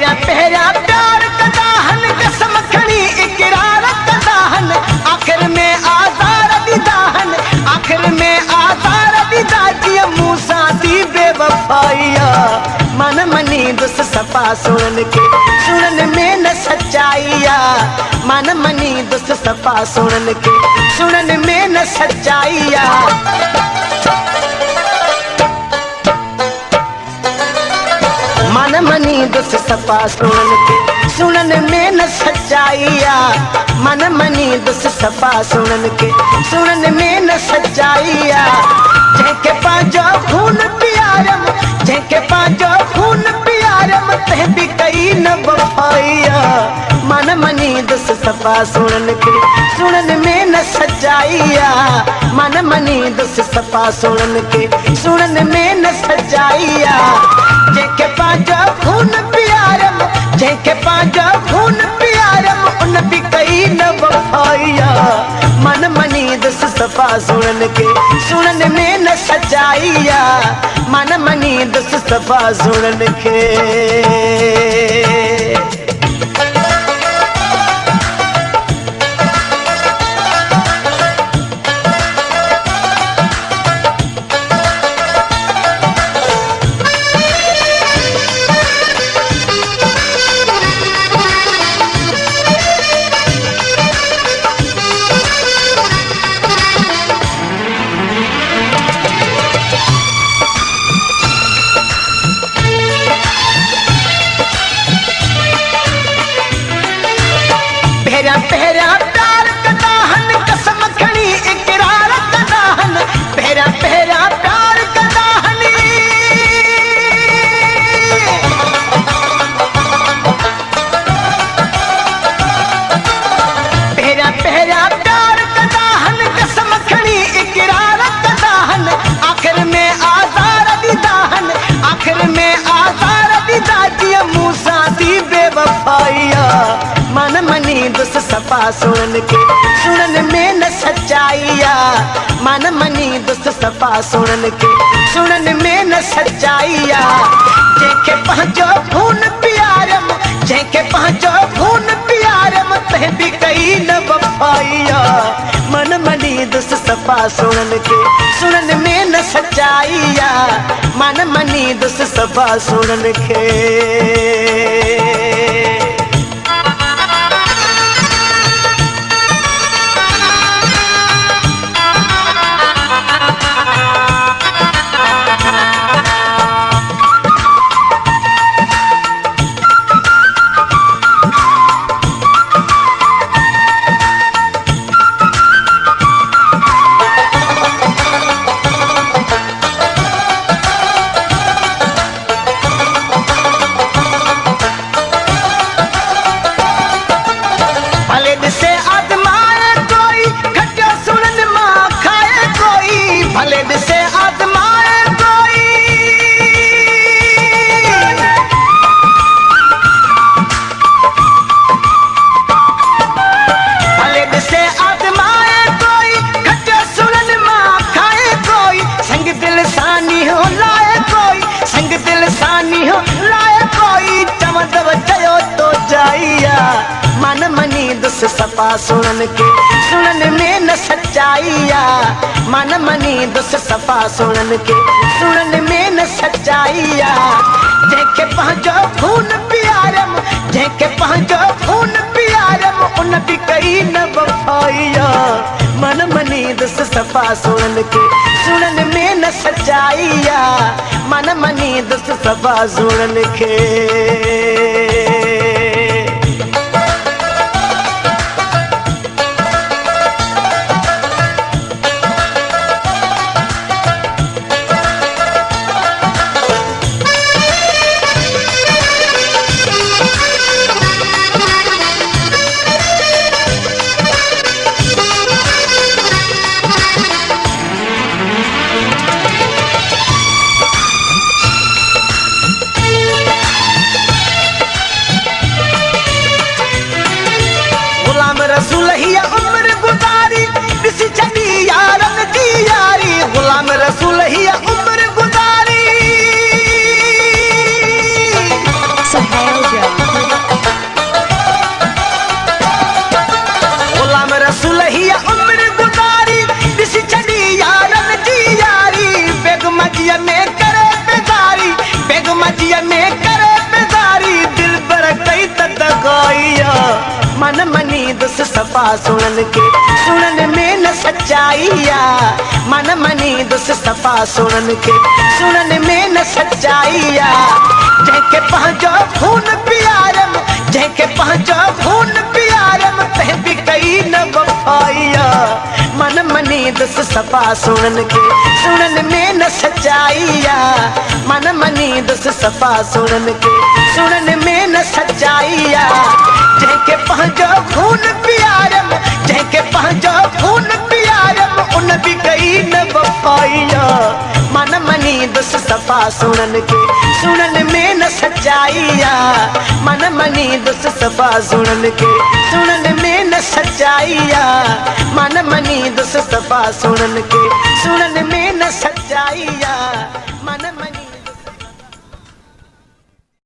भेरा पहरा प्यार कदाहन कसम खड़ी इकरार कदाहन आखिर में आज़ार दीदाहन आखिर में आज़ार दीदा जिया मूसा दी बेवफाइया मन मनी दुस सफा सुनन के सुनन में न सच्चाइया मन मनी दुस सफा सुनन के सुनन में न सच्चाइया मन मनी दुस सफा सुनन के सुनन में न सच्चाइया मन मनी दुस सफा सुनन के सुनन में न सच्चाइया जैके पांजो खून प्यारम जैके पांजो खून प्यारम तह भी कई न वफाइया मन मनी दुस सफा सुनन के सुनन में न सच्चाइया मन मनी दुस सफा सुनन के सुनन में न सच्चाइया जैके पांजो खून प्यारम जैके पांजो खून प्यारम उन भी कई न वफाइया मन मनी दुस सफा सुनन के सुनन में न सच्चाइया मन मनी दुस सफा सुनन के पहरा प्यार कदाहन कसम खड़ी इकरार कदाहन पहरा पहरा प्यार कदाहन पहरा पहरा प्यार कदाहन कसम खड़ी इकरार कदाहन आखिर में आज़ार दीदाहन आखिर में आज़ार दीदा जिया मूसा दी बेवफाइया मन मनी दुस सफा सुनन के सुनन में न सच्चाइया मन मनी दुस सफा सुनन के सुनन में न सच्चाइया जैके पहुंचो खून प्यारम जैके पहुंचो खून प्यारम तह भी कई न वफाइया मन मनी दुस सफा सुनन के सुनन में न सच्चाइया मन मनी दुस सफा सुनन के मन मनी दुस सफा सुनन के सुनन में न सच्चाइया मन मनी दुस सफा सुनन के सुनन में न सच्चाइया जैके पहुंचो खून प्यारम जैके पहुंचो खून प्यारम उन भी कई न वफाइया मन मनी दुस सफा सुनन के सुनन में न सच्चाइया मन मनी दुस सफा सुनन के मन मनी दुस सफा सुनन के सुनन में न सच्चाइया मन मनी दुस सफा सुनन के सुनन में न सच्चाइया जैके पहुँचो खून पियारम जैके पहुँचो खून पियारम तह भी कई न वफाइया मन मनी दुस सफा सुनन के सुनन में न सच्चाइया मन मनी दुस सफा सुनन के सुनन में न सच्चाइया जैके पहुँचो खून पियारम जैके पहुँचो खून पियारम उन भी कई न वफाइया मन मनी दुस सफा सुनन के सुनन में न सच्चाइया मन मनी दुस सफा सुनन के सुनन में न सच्चाइया मन मनी दुस सफा सुनन के सुनन में न सच्चाइया।